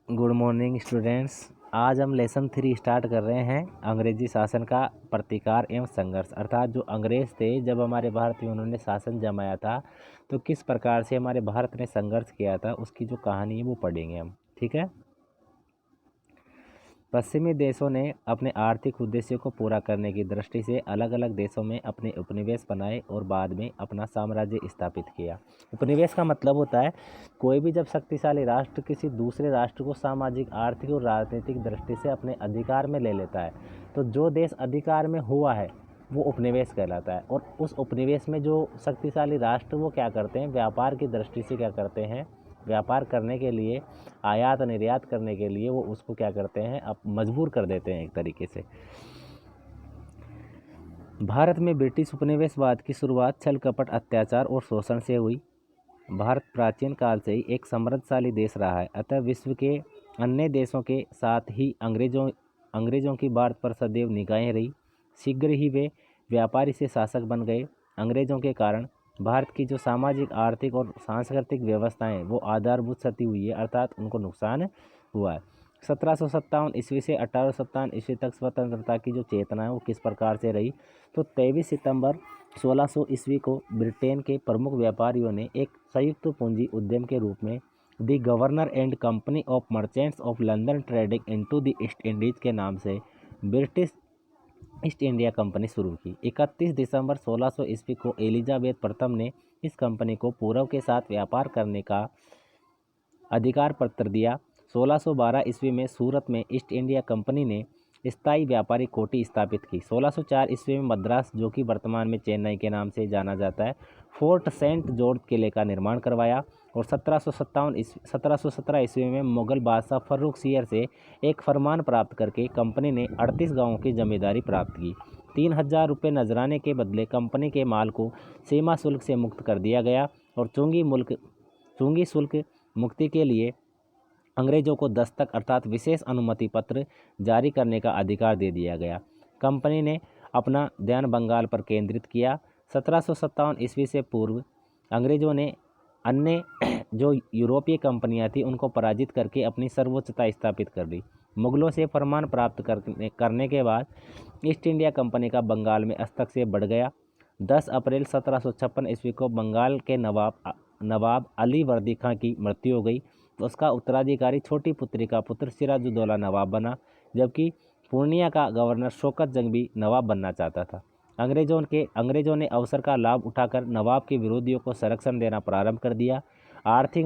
Good morning students. आज हम lesson 3 start कर रहे हैं। अंग्रेजी शासन का प्रतिकार एवं संघर्ष, अर्थात जो अंग्रेज थे जब हमारे भारत में उन्होंने शासन जमाया था तो किस प्रकार से हमारे भारत ने संघर्ष किया था, उसकी जो कहानी है वो पढ़ेंगे हम। ठीक है। पश्चिमी देशों ने अपने आर्थिक उद्देश्यों को पूरा करने की दृष्टि से अलग अलग देशों में अपने उपनिवेश बनाए और बाद में अपना साम्राज्य स्थापित किया। उपनिवेश का मतलब होता है कोई भी जब शक्तिशाली राष्ट्र किसी दूसरे राष्ट्र को सामाजिक, आर्थिक और राजनीतिक दृष्टि से अपने अधिकार में ले लेता है, तो जो देश अधिकार में हुआ है वो उपनिवेश कहलाता है। और उस उपनिवेश में जो शक्तिशाली राष्ट्र वो क्या करते हैं, व्यापार की दृष्टि से क्या करते हैं, व्यापार करने के लिए, आयात निर्यात करने के लिए वो उसको क्या करते हैं, अब मजबूर कर देते हैं एक तरीके से। भारत में ब्रिटिश उपनिवेशवाद की शुरुआत छल कपट, अत्याचार और शोषण से हुई। भारत प्राचीन काल से ही एक समृद्धशाली देश रहा है, अतः विश्व के अन्य देशों के साथ ही अंग्रेजों की भारत पर सदैव निगाहें रही। शीघ्र ही वे व्यापारी से शासक बन गए। अंग्रेजों के कारण भारत की जो सामाजिक, आर्थिक और सांस्कृतिक व्यवस्थाएं वो आधारभूत क्षति हुई है, अर्थात उनको नुकसान हुआ है। 1757 ईस्वी से 1857 ईस्वी तक स्वतंत्रता की जो चेतना है वो किस प्रकार से रही, तो 23 सितंबर 1600 ईस्वी को ब्रिटेन के प्रमुख व्यापारियों ने एक संयुक्त पूंजी उद्यम के रूप में the governor and company of merchants of London trading into the east Indies के नाम से ब्रिटिश ईस्ट इंडिया कंपनी शुरू की। 31 दिसंबर 1600 ईस्वी को एलिजाबेथ प्रथम ने इस कंपनी को पूर्व के साथ व्यापार करने का अधिकार पत्र दिया। 1612 ईस्वी में सूरत में ईस्ट इंडिया कंपनी ने स्थायी व्यापारी कोठी स्थापित की। 1604 ईस्वी में मद्रास, जो कि वर्तमान में चेन्नई के नाम से जाना जाता है, फोर्ट सेंट जॉर्ज किले का निर्माण करवाया। और 1717 ईस्वी में मुगल बादशाह फर्रुख सियर से एक फरमान प्राप्त करके कंपनी ने 38 गांवों की जमींदारी प्राप्त की। 3000 रुपये नजराने के बदले कंपनी के माल को सीमा शुल्क से मुक्त कर दिया गया और चुंगी शुल्क मुक्ति के लिए अंग्रेजों को दस्तक अर्थात विशेष अनुमति पत्र जारी करने का अधिकार दे दिया गया। कंपनी ने अपना ध्यान बंगाल पर केंद्रित किया। 1757 ईस्वी से पूर्व अंग्रेजों ने अन्य जो यूरोपीय कंपनियां थी उनको पराजित करके अपनी सर्वोच्चता स्थापित कर दी। मुगलों से फरमान प्राप्त करने के बाद ईस्ट इंडिया कंपनी का बंगाल में हस्तक्षेप बढ़ गया। 10 अप्रैल 1756 ईस्वी को बंगाल के नवाब अली वर्दी खां की मृत्यु हो गई, तो उसका उत्तराधिकारी छोटी पुत्री का पुत्र सिराजुद्दौला नवाब बना, जबकि पूर्णिया का गवर्नर शौकत जंग भी नवाब बनना चाहता था। अंग्रेजों ने अवसर का लाभ उठाकर नवाब के विरोधियों को संरक्षण देना प्रारंभ कर दिया। आर्थिक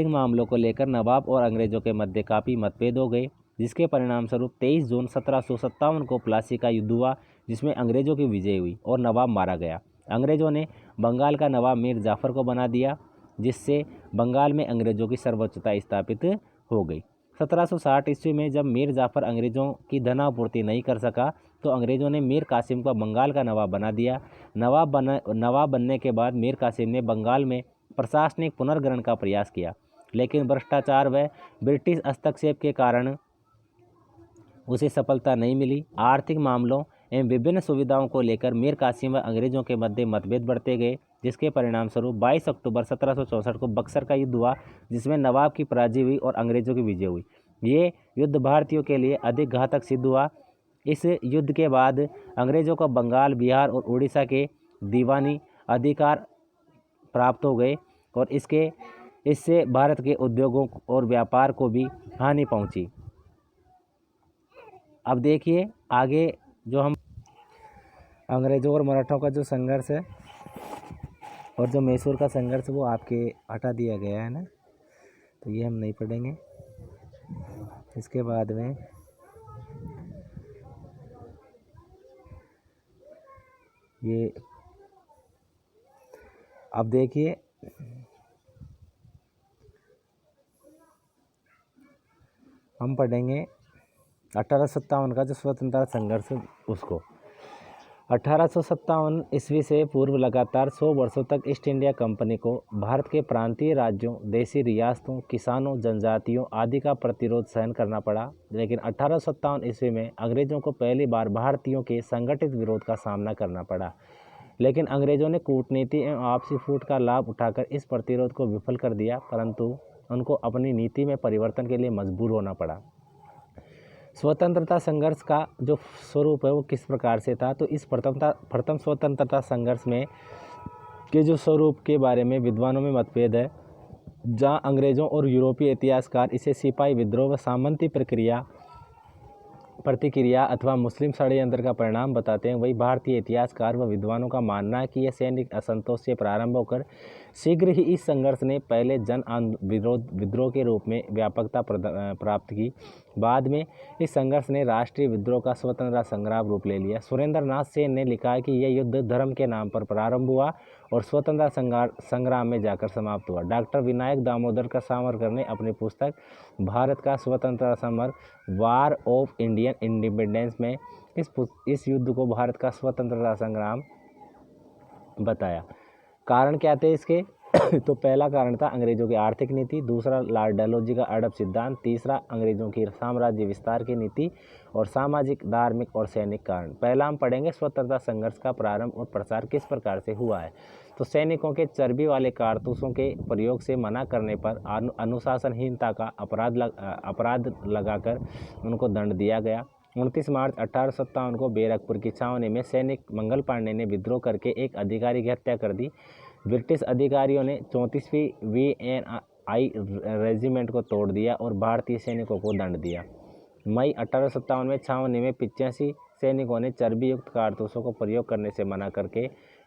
मामलों को लेकर नवाब और अंग्रेजों के मध्य काफ़ी मतभेद हो गए, जिसके परिणाम स्वरूप 23 जून 1757 को प्लासी का युद्ध हुआ, जिसमें अंग्रेजों की विजय हुई और नवाब मारा गया। अंग्रेजों ने बंगाल का नवाब मीर जाफ़र को बना दिया, जिससे बंगाल में अंग्रेजों की सर्वोच्चता स्थापित हो गई। 1760 ईस्वी में जब मीर जाफ़र अंग्रेजों की धनापूर्ति नहीं कर सका, तो अंग्रेजों ने मीर कासिम को बंगाल का नवाब बना दिया। नवाब बनने के बाद मीर कासिम ने बंगाल में प्रशासनिक पुनर्ग्रहण का प्रयास किया, लेकिन भ्रष्टाचार व ब्रिटिश हस्तक्षेप के कारण उसे सफलता नहीं मिली। आर्थिक मामलों एवं विभिन्न सुविधाओं को लेकर मीर कासिम व अंग्रेजों के मध्य मतभेद बढ़ते गए, जिसके परिणाम स्वरूप 22 अक्टूबर 1764 को बक्सर का युद्ध हुआ, जिसमें नवाब की पराजय हुई और अंग्रेजों की विजय हुई। ये युद्ध भारतीयों के लिए अधिक घातक सिद्ध हुआ। इस युद्ध के बाद अंग्रेजों को बंगाल, बिहार और उड़ीसा के दीवानी अधिकार प्राप्त हो गए और इससे भारत के उद्योगों और व्यापार को भी हानि पहुंची। अब देखिए आगे जो हम अंग्रेजों और मराठों का जो संघर्ष है और जो मैसूर का संघर्ष वो आपके हटा दिया गया है ना, तो ये हम नहीं पढ़ेंगे। इसके बाद में ये अब देखिए हम पढ़ेंगे 1857 का जो स्वतंत्रता संघर्ष उसको। 1857 ईस्वी से पूर्व लगातार 100 वर्षों तक ईस्ट इंडिया कंपनी को भारत के प्रांतीय राज्यों, देशी रियासतों, किसानों, जनजातियों आदि का प्रतिरोध सहन करना पड़ा। लेकिन 1857 ईस्वी में अंग्रेजों को पहली बार भारतीयों के संगठित विरोध का सामना करना पड़ा, लेकिन अंग्रेजों ने कूटनीति एवं आपसी फूट का लाभ उठाकर इस प्रतिरोध को विफल कर दिया। परंतु उनको अपनी नीति में परिवर्तन के लिए मजबूर होना पड़ा। स्वतंत्रता संघर्ष का जो स्वरूप है वो किस प्रकार से था, तो इस प्रथम स्वतंत्रता संघर्ष में के जो स्वरूप के बारे में विद्वानों में मतभेद है। जहाँ अंग्रेज़ों और यूरोपीय इतिहासकार इसे सिपाही विद्रोह व सामंती प्रतिक्रिया अथवा मुस्लिम षड्यंत्र का परिणाम बताते हैं, वही भारतीय इतिहासकार व विद्वानों का मानना है कि यह सैनिक असंतोष से प्रारंभ होकर शीघ्र ही इस संघर्ष ने पहले जन विद्रोह के रूप में व्यापकता प्राप्त की। बाद में इस संघर्ष ने राष्ट्रीय विद्रोह का स्वतंत्रता संग्राम रूप ले लिया। सुरेंद्र नाथ सेन ने लिखा है कि यह युद्ध धर्म के नाम पर प्रारंभ हुआ और स्वतंत्रता संग्राम में जाकर समाप्त हुआ। डॉक्टर विनायक दामोदर का सावरकर ने अपनी पुस्तक भारत का स्वतंत्रता summer war of Indian independence में इस युद्ध को भारत का स्वतंत्रता संग्राम बताया। कारण क्या थे इसके? तो पहला कारण था अंग्रेजों की आर्थिक नीति, दूसरा लॉर्ड डलहौजी का अडब सिद्धांत, तीसरा अंग्रेजों की साम्राज्य विस्तार की नीति और सामाजिक, धार्मिक और सैनिक कारण। पहला हम पढ़ेंगे स्वतंत्रता संघर्ष का प्रारंभ और प्रसार किस प्रकार से हुआ है। तो सैनिकों के चर्बी वाले कारतूसों के प्रयोग से मना करने पर अनुशासनहीनता का अपराध लगाकर उनको दंड दिया गया। 29 मार्च 1857 को बैरकपुर की छावनी में सैनिक मंगल पांडे ने विद्रोह करके एक अधिकारी की हत्या कर दी। ब्रिटिश अधिकारियों ने 34वीं VNI रेजिमेंट को तोड़ दिया और भारतीय सैनिकों को दंड दिया। मई 1857 में छावनी में 85 सैनिकों ने चर्बी युक्त कारतूसों को प्रयोग करने से मना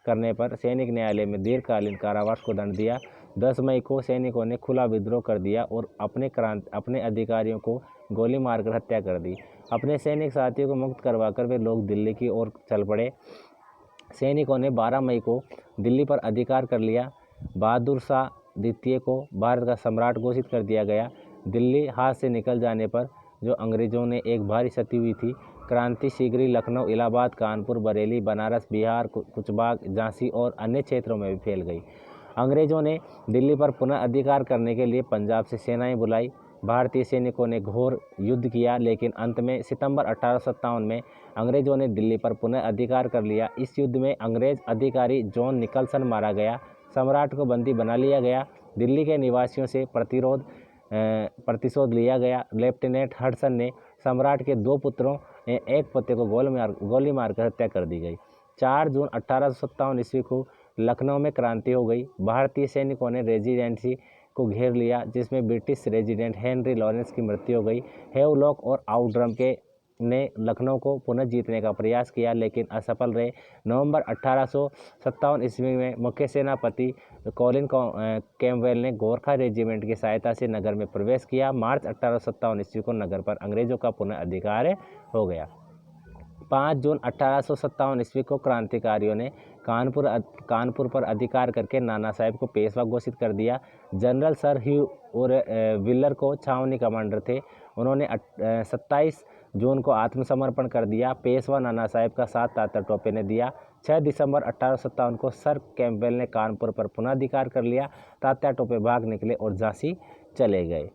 करने पर सैनिक न्यायालय में दीर्घकालीन कारावास को दंड दिया। 10 मई को सैनिकों ने खुला विद्रोह कर दिया और अपने अधिकारियों को गोली मारकर हत्या कर दी। अपने सैनिक साथियों को मुक्त करवाकर वे लोग दिल्ली की ओर चल पड़े। सैनिकों ने 12 मई को दिल्ली पर अधिकार कर लिया। बहादुर शाह द्वितीय को भारत का सम्राट घोषित कर दिया गया। दिल्ली हाथ से निकल जाने पर जो अंग्रेजों ने एक भारी क्षति हुई थी। क्रांति शीघ्र ही लखनऊ, इलाहाबाद, कानपुर, बरेली, बनारस, बिहार, कुचबाग, झांसी और अन्य क्षेत्रों में भी फैल गई। अंग्रेजों ने दिल्ली पर पुनः अधिकार करने के लिए पंजाब से सेनाएं बुलाई। भारतीय सैनिकों ने घोर युद्ध किया, लेकिन अंत में सितंबर 1857 में अंग्रेजों ने दिल्ली पर पुनः अधिकार कर लिया। इस युद्ध में अंग्रेज अधिकारी जॉन निकलसन मारा गया, सम्राट को बंदी बना लिया गया। दिल्ली के निवासियों से प्रतिशोध लिया गया। लेफ्टिनेंट हडसन ने सम्राट के 2 पुत्रों एक पति को गोली मारकर हत्या कर दी गई। 4 जून 1857 ईस्वी को लखनऊ में क्रांति हो गई। भारतीय सैनिकों ने रेजिडेंसी को घेर लिया, जिसमें ब्रिटिश रेजिडेंट हेनरी लॉरेंस की मृत्यु हो गई। हेवलॉक और आउटरम ने लखनऊ को पुनः जीतने का प्रयास किया, लेकिन असफल रहे। नवंबर 1857 ईस्वी में मुख्य सेनापति कॉलिन कैम्पबेल ने गोरखा रेजिमेंट की सहायता से नगर में प्रवेश किया। मार्च 1857 ईस्वी को नगर पर अंग्रेजों का पुनः अधिकार हो गया। 5 जून 1857 ईस्वी को क्रांतिकारियों ने कानपुर पर अधिकार करके नाना साहेब को पेशवा घोषित कर दिया। जनरल सर ह्यू और विलर को छावनी कमांडर थे। उन्होंने 27 जून को आत्मसमर्पण कर दिया। पेशवा नाना साहेब का साथ तात्या टोपे ने दिया। 6 दिसंबर 1857 को सर कैम्पबेल ने कानपुर पर पुनः अधिकार कर लिया। तात्या टोपे भाग निकले और झांसी चले गए।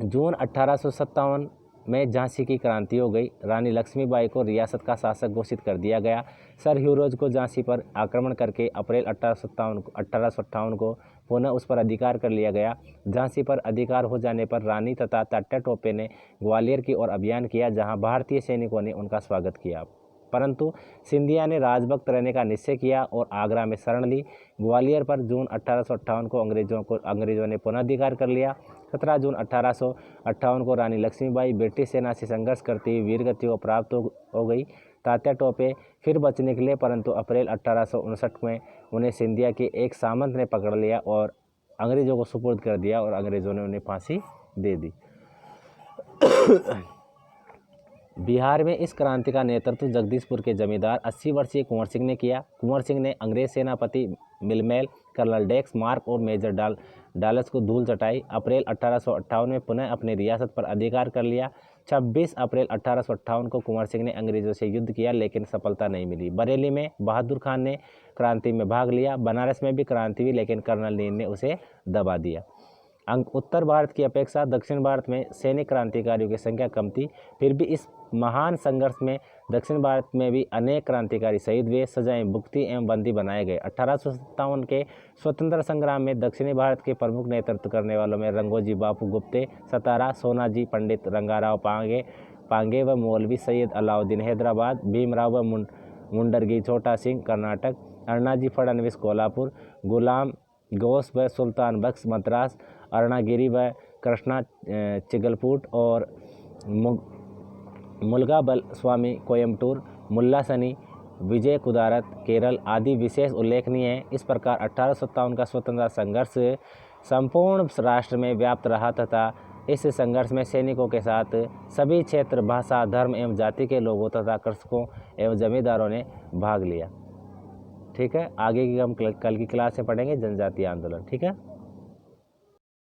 जून 1857 में झांसी की क्रांति हो गई। रानी लक्ष्मीबाई को रियासत का शासक घोषित कर दिया गया। सर ह्यूरोज को झांसी पर आक्रमण करके अप्रैल 1858 को पुनः उस पर अधिकार कर लिया गया। झांसी पर अधिकार हो जाने पर रानी तथा तात्या टोपे ने ग्वालियर की ओर अभियान किया, जहां भारतीय सैनिकों ने उनका स्वागत किया, परंतु सिंधिया ने राजभक्त रहने का निश्चय किया और आगरा में शरण ली। ग्वालियर पर जून 1858 को अंग्रेजों ने पुनः अधिकार कर लिया। 17 जून 1858 को रानी लक्ष्मीबाई ब्रिटिश सेना से संघर्ष करती हुई वीरगति को प्राप्त हो गई। तात्या टोपे फिर बच निकले, परंतु अप्रैल 1859 में उन्हें सिंधिया के एक सामंत ने पकड़ लिया और अंग्रेजों को सुपुर्द कर दिया और अंग्रेजों ने उन्हें फांसी दे दी। बिहार में इस क्रांति का नेतृत्व जगदीशपुर के जमींदार 80 वर्षीय कुंवर सिंह ने किया। कुंवर सिंह ने अंग्रेज सेनापति मिलमेल, कर्नल डेक्स मार्क और मेजर डालस को धूल चटाई। अप्रैल 1858 में पुनः अपनी रियासत पर अधिकार कर लिया। 26 अप्रैल 1858 को कुंवर सिंह ने अंग्रेजों से युद्ध किया, लेकिन सफलता नहीं मिली। बरेली में बहादुर खान ने क्रांति में भाग लिया। बनारस में भी क्रांति हुई, लेकिन कर्नल नील ने उसे दबा दिया। अंक उत्तर भारत की अपेक्षा दक्षिण भारत में सैनिक क्रांतिकारियों की संख्या कम थी, फिर भी इस महान संघर्ष में दक्षिण भारत में भी अनेक क्रांतिकारी शहीद हुए, सजाएं भुगती एवं बंदी बनाए गए। 1857 के स्वतंत्रता संग्राम में दक्षिणी भारत के प्रमुख नेतृत्व करने वालों में रंगोजी बापू गुप्ते सतारा, सोनाजी पंडित रंगाराव पांगे व मौलवी सैयद अलाउद्दीन हैदराबाद, भीमराव व मुंडरगी छोटा सिंह कर्नाटक, अण्णाजी फडणवीस कोल्हापुर, गुलाम गौस व सुल्तान बख्श मद्रास, अरुणागिरी व कृष्णा चिगलपुट और मुलगा बल स्वामी कोयम्बटूर, मुल्ला सनी विजय कुदारत केरल आदि विशेष उल्लेखनीय है। इस प्रकार 1857 का स्वतंत्रता संघर्ष संपूर्ण राष्ट्र में व्याप्त रहा तथा इस संघर्ष में सैनिकों के साथ सभी क्षेत्र, भाषा, धर्म एवं जाति के लोगों तथा कृषकों एवं जमींदारों ने भाग लिया। ठीक है, आगे की हम कल की क्लास में पढ़ेंगे जनजातीय आंदोलन। ठीक है।